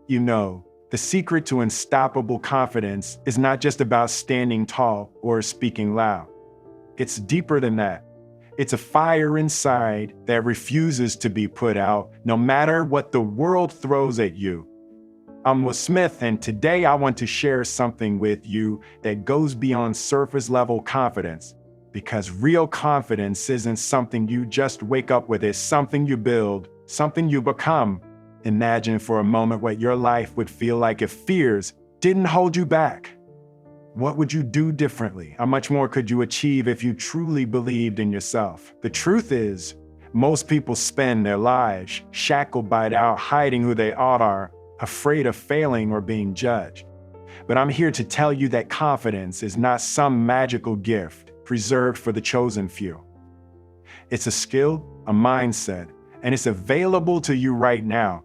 The secret to unstoppable confidence is not just about standing tall or speaking loud. It's deeper than that. It's a fire inside that refuses to be put out, no matter what the world throws at you. I'm Will Smith, and today I want to share something with you that goes beyond surface level confidence. Because real confidence isn't something you just wake up with, it's something you build, something you become. Imagine for a moment what your life would feel like if fears didn't hold you back. What would you do differently? How much more could you achieve if you truly believed in yourself? The truth is, most people spend their lives shackled by doubt, hiding who they are, afraid of failing or being judged. But I'm here to tell you that confidence is not some magical gift preserved for the chosen few. It's a skill, a mindset, and it's available to you right now.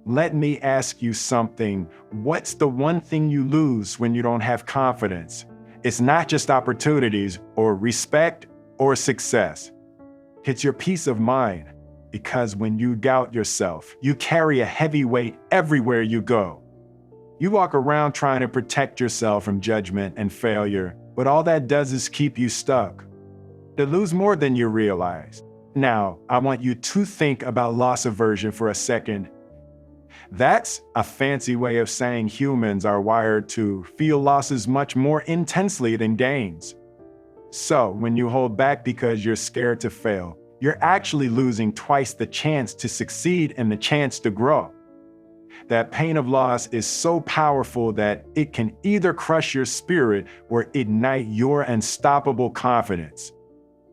Let me ask you something. What's the one thing you lose when you don't have confidence? It's not just opportunities or respect or success. It's your peace of mind. Because when you doubt yourself, you carry a heavy weight everywhere you go. You walk around trying to protect yourself from judgment and failure, but all that does is keep you stuck. You lose more than you realize. Now, I want you to think about loss aversion for a second. That's a fancy way of saying humans are wired to feel losses much more intensely than gains. So, when you hold back because you're scared to fail, you're actually losing twice the chance to succeed and the chance to grow. That pain of loss is so powerful that it can either crush your spirit or ignite your unstoppable confidence.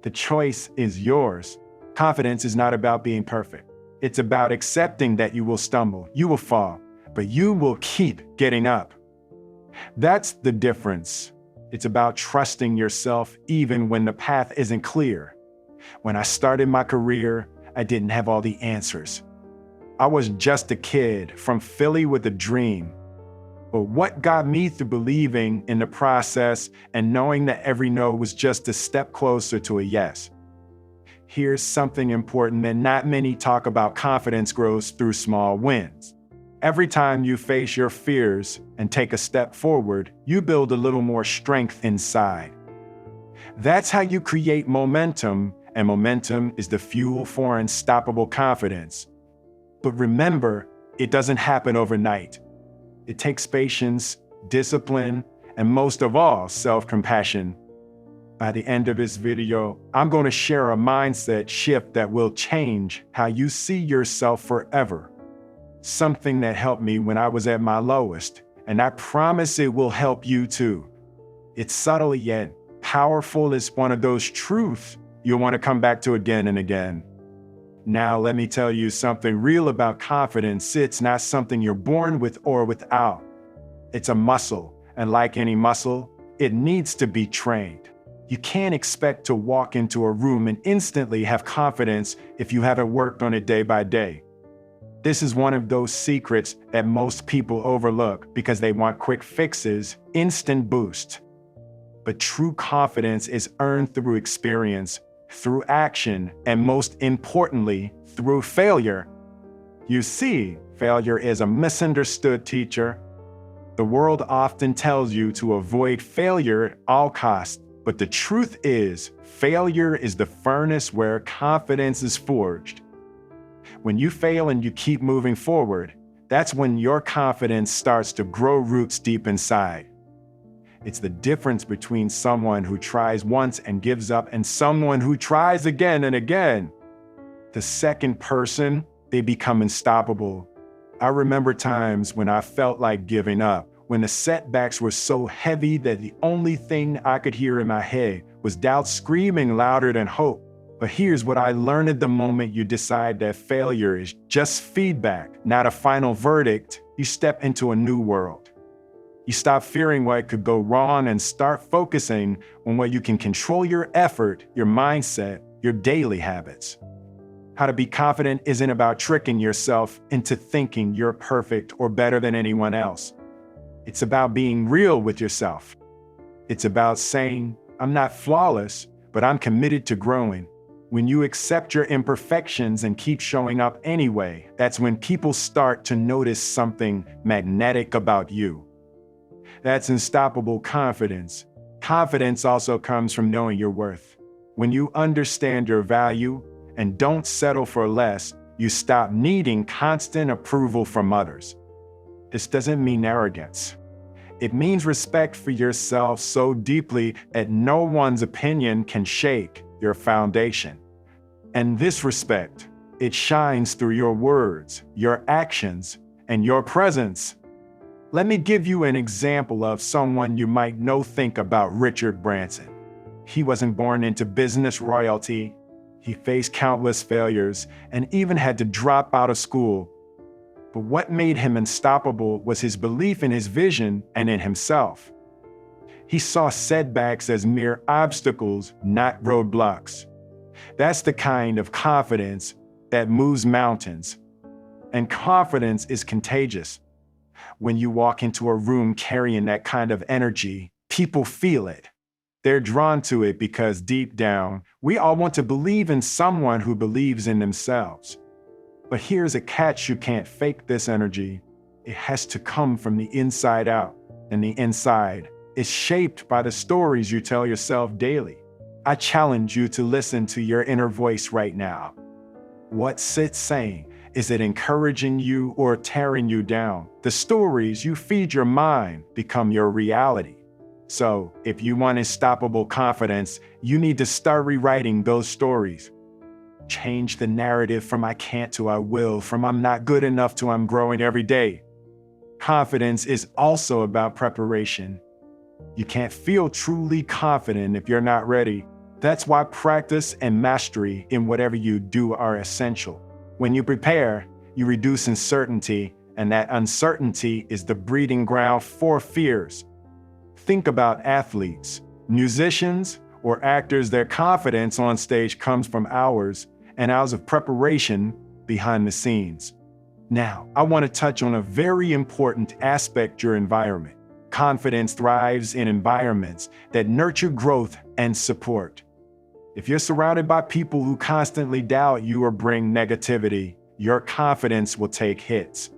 The choice is yours. Confidence is not about being perfect. It's about accepting that you will stumble, you will fall, but you will keep getting up. That's the difference. It's about trusting yourself even when the path isn't clear. When I started my career, I didn't have all the answers. I was just a kid from Philly with a dream. But what got me through believing in the process and knowing that every no was just a step closer to a yes? Here's something important that not many talk about. Confidence grows through small wins. Every time you face your fears and take a step forward, you build a little more strength inside. That's how you create momentum, and momentum is the fuel for unstoppable confidence. But remember, it doesn't happen overnight. It takes patience, discipline, and most of all, self-compassion. By the end of this video, I'm going to share a mindset shift that will change how you see yourself forever. Something that helped me when I was at my lowest, and I promise it will help you too. It's subtle yet powerful. It's one of those truths you'll want to come back to again and again. Now, let me tell you something real about confidence. It's not something you're born with or without. It's a muscle, and like any muscle, it needs to be trained. You can't expect to walk into a room and instantly have confidence if you haven't worked on it day by day. This is one of those secrets that most people overlook because they want quick fixes, instant boost. But true confidence is earned through experience, through action, and most importantly, through failure. You see, failure is a misunderstood teacher. The world often tells you to avoid failure at all costs. But the truth is, failure is the furnace where confidence is forged. When you fail and you keep moving forward, that's when your confidence starts to grow roots deep inside. It's the difference between someone who tries once and gives up and someone who tries again and again. The second person, they become unstoppable. I remember times when I felt like giving up, when the setbacks were so heavy that the only thing I could hear in my head was doubt screaming louder than hope. But here's what I learned at the moment you decide that failure is just feedback, not a final verdict. You step into a new world. You stop fearing what could go wrong and start focusing on what you can control: your effort, your mindset, your daily habits. How to be confident isn't about tricking yourself into thinking you're perfect or better than anyone else. It's about being real with yourself. It's about saying, I'm not flawless, but I'm committed to growing. When you accept your imperfections and keep showing up anyway, that's when people start to notice something magnetic about you. That's unstoppable confidence. Confidence also comes from knowing your worth. When you understand your value and don't settle for less, you stop needing constant approval from others. This doesn't mean arrogance. It means respect for yourself so deeply that no one's opinion can shake your foundation. And this respect, it shines through your words, your actions, and your presence. Let me give you an example of someone you might know. Think about Richard Branson. He wasn't born into business royalty. He faced countless failures and even had to drop out of school. But what made him unstoppable was his belief in his vision and in himself. He saw setbacks as mere obstacles, not roadblocks. That's the kind of confidence that moves mountains. And confidence is contagious. When you walk into a room carrying that kind of energy, people feel it. They're drawn to it because deep down, we all want to believe in someone who believes in themselves. But here's a catch: you can't fake this energy. It has to come from the inside out, and the inside is shaped by the stories you tell yourself daily. I challenge you to listen to your inner voice right now. What's it saying? Is it encouraging you or tearing you down? The stories you feed your mind become your reality. So, if you want unstoppable confidence, you need to start rewriting those stories. Change the narrative from I can't to I will, from I'm not good enough to I'm growing every day. Confidence is also about preparation. You can't feel truly confident if you're not ready. That's why practice and mastery in whatever you do are essential. When you prepare, you reduce uncertainty, and that uncertainty is the breeding ground for fears. Think about athletes, musicians, or actors. Their confidence on stage comes from hours and hours of preparation behind the scenes. Now, I want to touch on a very important aspect: your environment. Confidence thrives in environments that nurture growth and support. If you're surrounded by people who constantly doubt you or bring negativity, your confidence will take hits.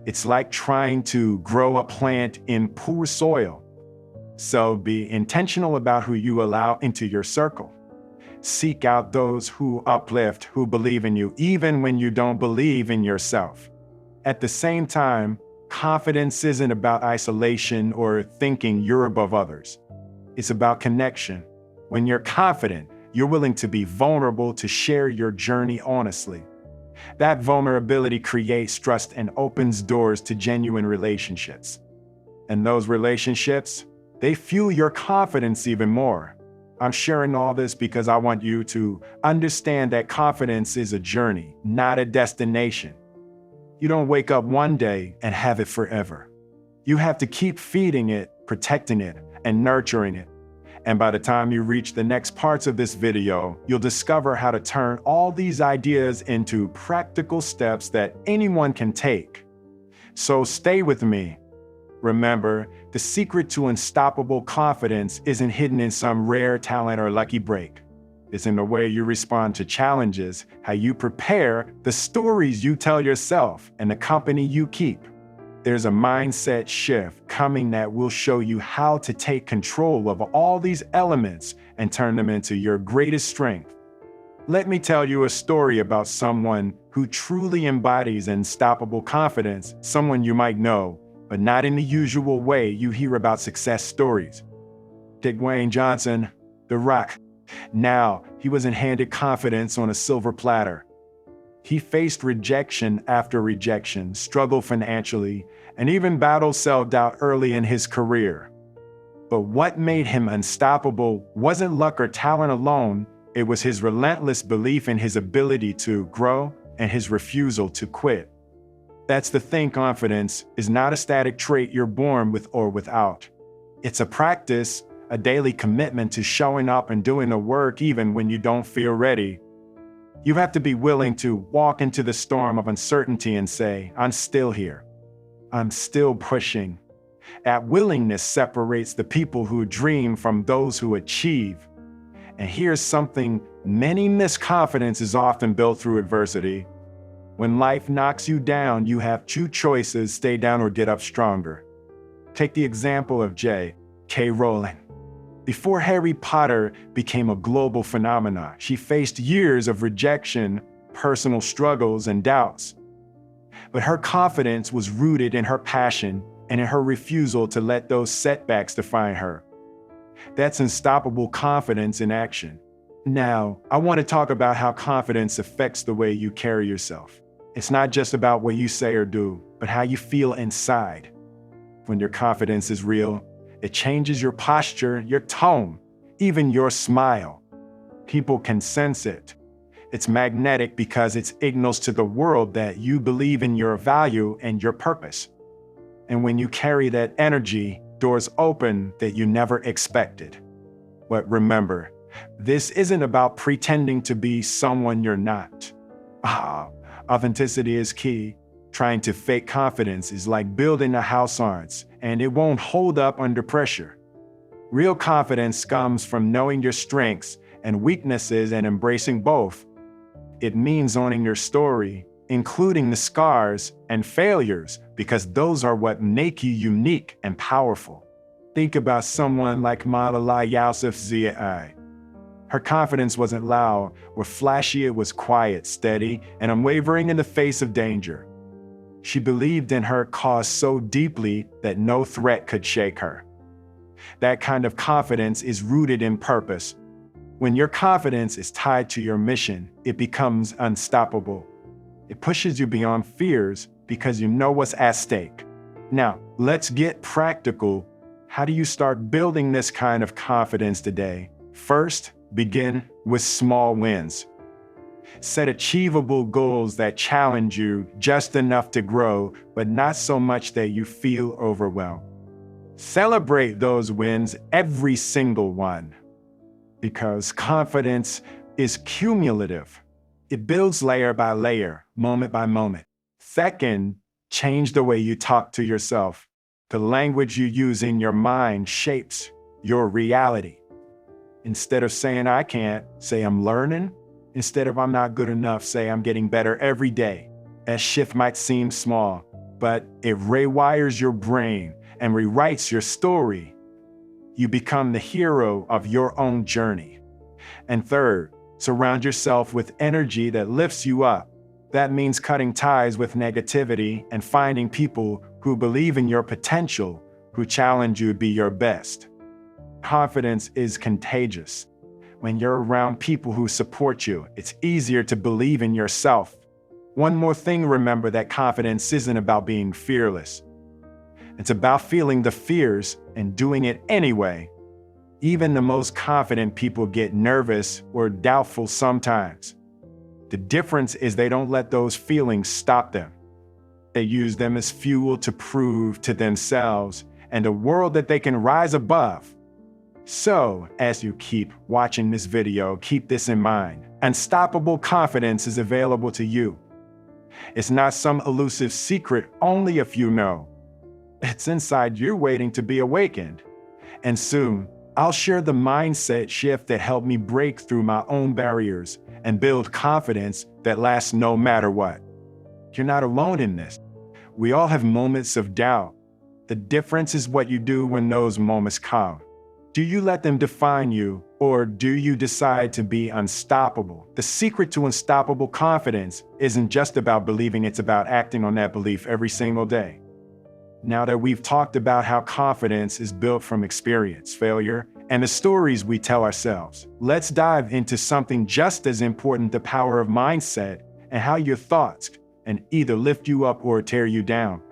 It's like trying to grow a plant in poor soil. So be intentional about who you allow into your circle. Seek out those who uplift, who believe in you, even when you don't believe in yourself. At the same time, confidence isn't about isolation or thinking you're above others. It's about connection. When you're confident, you're willing to be vulnerable, to share your journey honestly. That vulnerability creates trust and opens doors to genuine relationships. And those relationships, they fuel your confidence even more. I'm sharing all this because I want you to understand that confidence is a journey, not a destination. You don't wake up one day and have it forever. You have to keep feeding it, protecting it, and nurturing it. And by the time you reach the next parts of this video, you'll discover how to turn all these ideas into practical steps that anyone can take. So stay with me. Remember, the secret to unstoppable confidence isn't hidden in some rare talent or lucky break. It's in the way you respond to challenges, how you prepare, the stories you tell yourself, and the company you keep. There's a mindset shift coming that will show you how to take control of all these elements and turn them into your greatest strength. Let me tell you a story about someone who truly embodies unstoppable confidence, someone you might know, but not in the usual way you hear about success stories. Dwayne Johnson, The Rock. Now, he wasn't handed confidence on a silver platter. He faced rejection after rejection, struggled financially, and even battled self-doubt early in his career. But what made him unstoppable wasn't luck or talent alone. It was his relentless belief in his ability to grow and his refusal to quit. That's the thing: confidence is not a static trait you're born with or without. It's a practice, a daily commitment to showing up and doing the work even when you don't feel ready. You have to be willing to walk into the storm of uncertainty and say, I'm still here. I'm still pushing. That willingness separates the people who dream from those who achieve. And here's something: many miss confidence is often built through adversity. When life knocks you down, you have two choices: stay down or get up stronger. Take the example of J.K. Rowling. Before Harry Potter became a global phenomenon, she faced years of rejection, personal struggles, and doubts. But her confidence was rooted in her passion and in her refusal to let those setbacks define her. That's unstoppable confidence in action. Now, I want to talk about how confidence affects the way you carry yourself. It's not just about what you say or do, but how you feel inside. When your confidence is real, it changes your posture, your tone, even your smile. People can sense it. It's magnetic because it signals to the world that you believe in your value and your purpose. And when you carry that energy, doors open that you never expected. But remember, this isn't about pretending to be someone you're not. Authenticity is key. Trying to fake confidence is like building a house on its, and it won't hold up under pressure. Real confidence comes from knowing your strengths and weaknesses and embracing both. It means owning your story, including the scars and failures, because those are what make you unique and powerful. Think about someone like Malala Yousafzai. Her confidence wasn't loud or flashy, it was quiet, steady, and unwavering in the face of danger. She believed in her cause so deeply that no threat could shake her. That kind of confidence is rooted in purpose. When your confidence is tied to your mission, it becomes unstoppable. It pushes you beyond fears because you know what's at stake. Now, let's get practical. How do you start building this kind of confidence today? First, begin with small wins. Set achievable goals that challenge you just enough to grow, but not so much that you feel overwhelmed. Celebrate those wins, every single one, because confidence is cumulative. It builds layer by layer, moment by moment. Second, change the way you talk to yourself. The language you use in your mind shapes your reality. Instead of saying I can't, say I'm learning. Instead of I'm not good enough, say I'm getting better every day. That shift might seem small, but it rewires your brain and rewrites your story. You become the hero of your own journey. And third, surround yourself with energy that lifts you up. That means cutting ties with negativity and finding people who believe in your potential, who challenge you to be your best. Confidence is contagious. When you're around people who support you, it's easier to believe in yourself. One more thing, remember that confidence isn't about being fearless. It's about feeling the fears and doing it anyway. Even the most confident people get nervous or doubtful sometimes. The difference is they don't let those feelings stop them. They use them as fuel to prove to themselves and the world that they can rise above. So, as you keep watching this video, keep this in mind. Unstoppable confidence is available to you. It's not some elusive secret only a few know. It's inside you waiting to be awakened. And soon, I'll share the mindset shift that helped me break through my own barriers and build confidence that lasts no matter what. You're not alone in this. We all have moments of doubt. The difference is what you do when those moments come. Do you let them define you, or do you decide to be unstoppable? The secret to unstoppable confidence isn't just about believing, it's about acting on that belief every single day. Now that we've talked about how confidence is built from experience, failure, and the stories we tell ourselves, let's dive into something just as important: the power of mindset and how your thoughts can either lift you up or tear you down.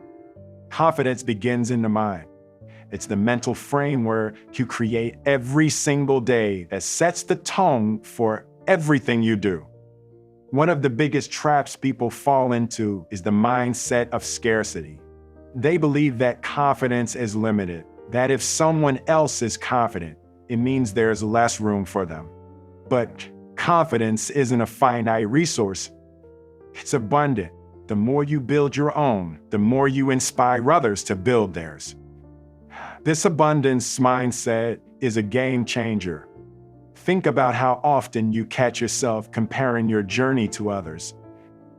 Confidence begins in the mind. It's the mental framework you create every single day that sets the tone for everything you do. One of the biggest traps people fall into is the mindset of scarcity. They believe that confidence is limited, that if someone else is confident, it means there's less room for them. But confidence isn't a finite resource. It's abundant. The more you build your own, the more you inspire others to build theirs. This abundance mindset is a game changer. Think about how often you catch yourself comparing your journey to others.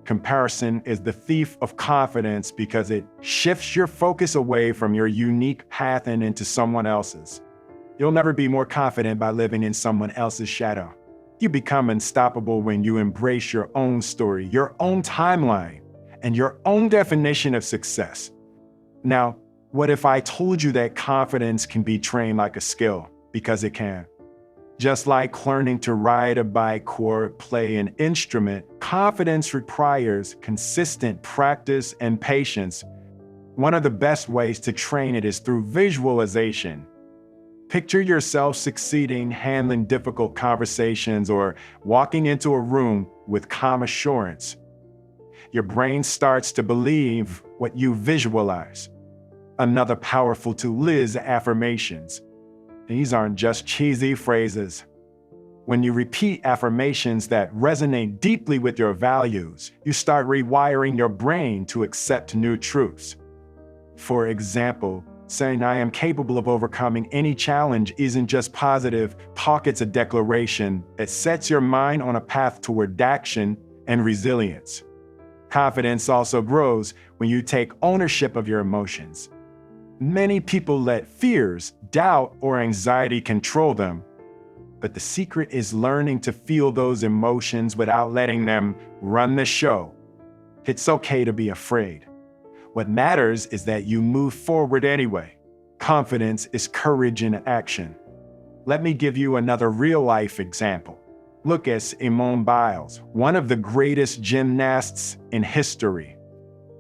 Comparison is the thief of confidence because it shifts your focus away from your unique path and into someone else's. You'll never be more confident by living in someone else's shadow. You become unstoppable when you embrace your own story, your own timeline, and your own definition of success. Now, what if I told you that confidence can be trained like a skill? Because it can. Just like learning to ride a bike or play an instrument, confidence requires consistent practice and patience. One of the best ways to train it is through visualization. Picture yourself succeeding, handling difficult conversations, or walking into a room with calm assurance. Your brain starts to believe what you visualize. Another powerful tool is affirmations. These aren't just cheesy phrases. When you repeat affirmations that resonate deeply with your values, you start rewiring your brain to accept new truths. For example, saying I am capable of overcoming any challenge isn't just positive talk, it's a declaration that sets your mind on a path toward action and resilience. Confidence also grows when you take ownership of your emotions. Many people let fears, doubt, or anxiety control them. But the secret is learning to feel those emotions without letting them run the show. It's okay to be afraid. What matters is that you move forward anyway. Confidence is courage in action. Let me give you another real-life example. Look at Simone Biles, one of the greatest gymnasts in history.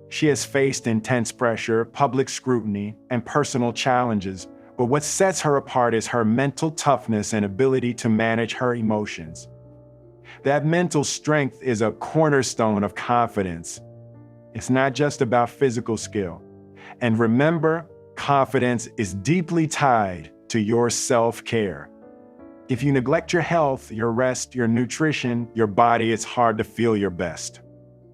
She has faced intense pressure, public scrutiny, and personal challenges, but what sets her apart is her mental toughness and ability to manage her emotions. That mental strength is a cornerstone of confidence. It's not just about physical skill. And remember, confidence is deeply tied to your self-care. If you neglect your health, your rest, your nutrition, your body, it's hard to feel your best.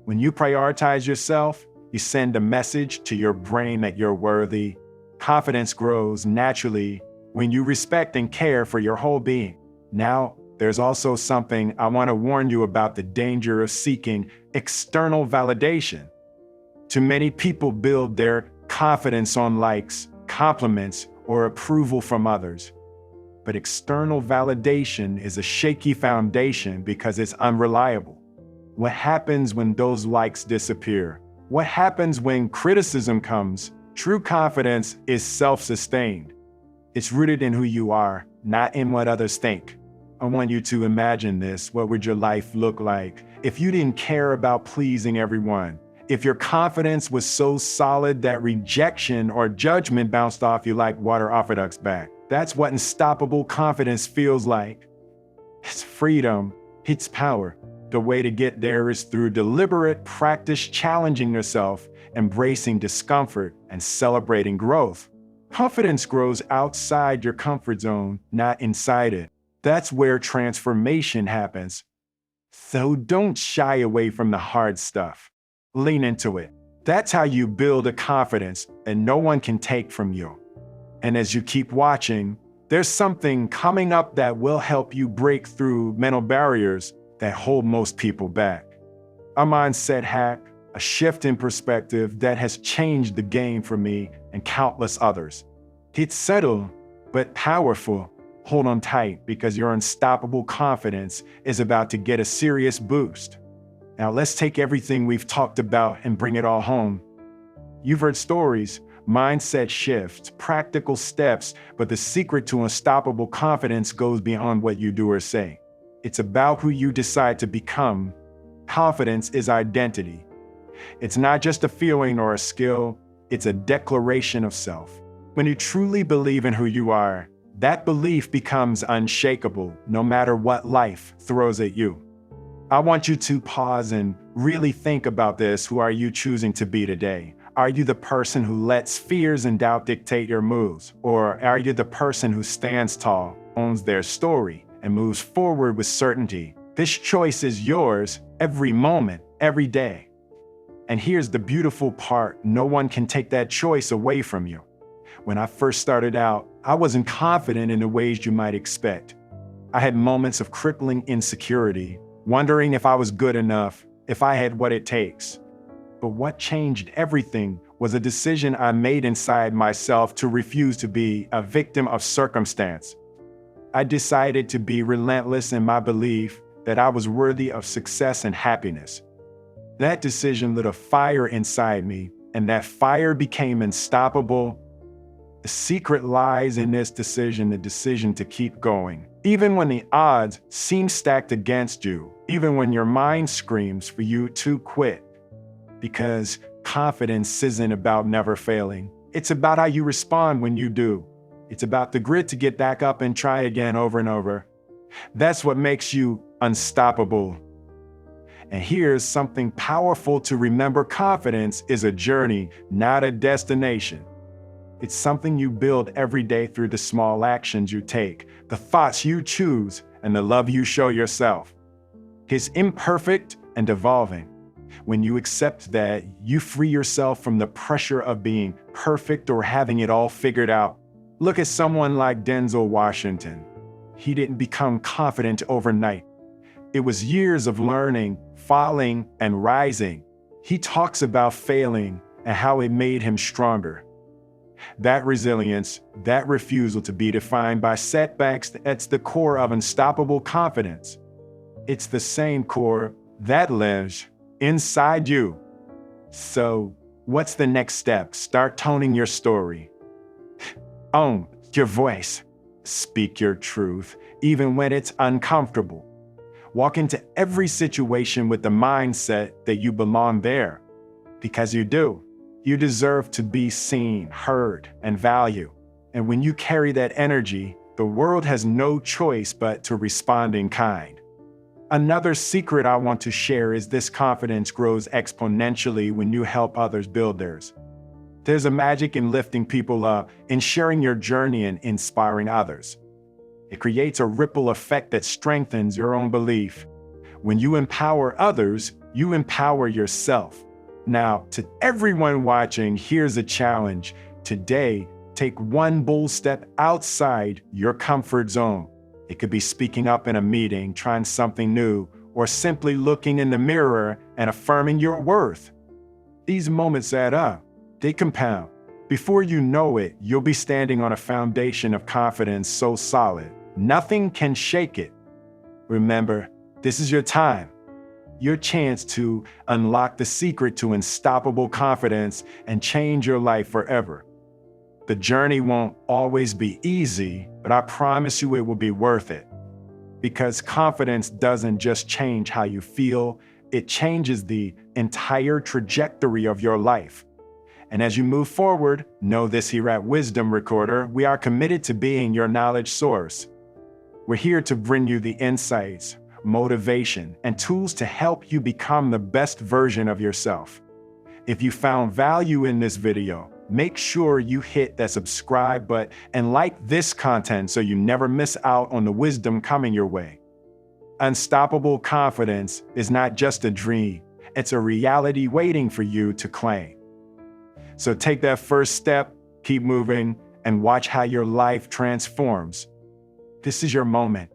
When you prioritize yourself, you send a message to your brain that you're worthy. Confidence grows naturally when you respect and care for your whole being. Now, there's also something I want to warn you about: the danger of seeking external validation. Too many people build their confidence on likes, compliments, or approval from others. But external validation is a shaky foundation because it's unreliable. What happens when those likes disappear? What happens when criticism comes? True confidence is self-sustained. It's rooted in who you are, not in what others think. I want you to imagine this. What would your life look like if you didn't care about pleasing everyone? If your confidence was so solid that rejection or judgment bounced off you like water off a duck's back? That's what unstoppable confidence feels like. It's freedom. It's power. The way to get there is through deliberate practice, challenging yourself, embracing discomfort, and celebrating growth. Confidence grows outside your comfort zone, not inside it. That's where transformation happens. So don't shy away from the hard stuff. Lean into it. That's how you build a confidence that no one can take from you. And as you keep watching, there's something coming up that will help you break through mental barriers that hold most people back. A mindset hack, a shift in perspective that has changed the game for me and countless others. It's subtle, but powerful. Hold on tight, because your unstoppable confidence is about to get a serious boost. Now let's take everything we've talked about and bring it all home. You've heard stories, mindset shifts, practical steps, but the secret to unstoppable confidence goes beyond what you do or say. It's about who you decide to become. Confidence is identity. It's not just a feeling or a skill, it's a declaration of self. When you truly believe in who you are, that belief becomes unshakable, no matter what life throws at you. I want you to pause and really think about this. Who are you choosing to be today? Are you the person who lets fears and doubt dictate your moves? Or are you the person who stands tall, owns their story, and moves forward with certainty? This choice is yours every moment, every day. And here's the beautiful part: no one can take that choice away from you. When I first started out, I wasn't confident in the ways you might expect. I had moments of crippling insecurity, wondering if I was good enough, if I had what it takes. But what changed everything was a decision I made inside myself to refuse to be a victim of circumstance. I decided to be relentless in my belief that I was worthy of success and happiness. That decision lit a fire inside me, and that fire became unstoppable. The secret lies in this decision, the decision to keep going. Even when the odds seem stacked against you, even when your mind screams for you to quit. Because confidence isn't about never failing. It's about how you respond when you do. It's about the grit to get back up and try again over and over. That's what makes you unstoppable. And here's something powerful to remember: confidence is a journey, not a destination. It's something you build every day through the small actions you take, the thoughts you choose, and the love you show yourself. It's imperfect and evolving. When you accept that, you free yourself from the pressure of being perfect or having it all figured out. Look at someone like Denzel Washington. He didn't become confident overnight. It was years of learning, falling, and rising. He talks about failing and how it made him stronger. That resilience, that refusal to be defined by setbacks, that's the core of unstoppable confidence. It's the same core that lives inside you. So, what's the next step? Start toning your story. Own your voice. Speak your truth, even when it's uncomfortable. Walk into every situation with the mindset that you belong there. Because you do. You deserve to be seen, heard, and valued. And when you carry that energy, the world has no choice but to respond in kind. Another secret I want to share is this: confidence grows exponentially when you help others build theirs. There's a magic in lifting people up, in sharing your journey and inspiring others. It creates a ripple effect that strengthens your own belief. When you empower others, you empower yourself. Now, to everyone watching, here's a challenge. Today, take one bold step outside your comfort zone. It could be speaking up in a meeting, trying something new, or simply looking in the mirror and affirming your worth. These moments add up. They compound. Before you know it, you'll be standing on a foundation of confidence so solid, nothing can shake it. Remember, this is your time. Your chance to unlock the secret to unstoppable confidence and change your life forever. The journey won't always be easy, but I promise you it will be worth it. Because confidence doesn't just change how you feel, it changes the entire trajectory of your life. And as you move forward, know this: here at Wisdom Recorder, we are committed to being your knowledge source. We're here to bring you the insights, motivation, and tools to help you become the best version of yourself. If you found value in this video, make sure you hit that subscribe button and like this content so you never miss out on the wisdom coming your way. Unstoppable confidence is not just a dream, it's a reality waiting for you to claim. So take that first step, keep moving, and watch how your life transforms. This is your moment.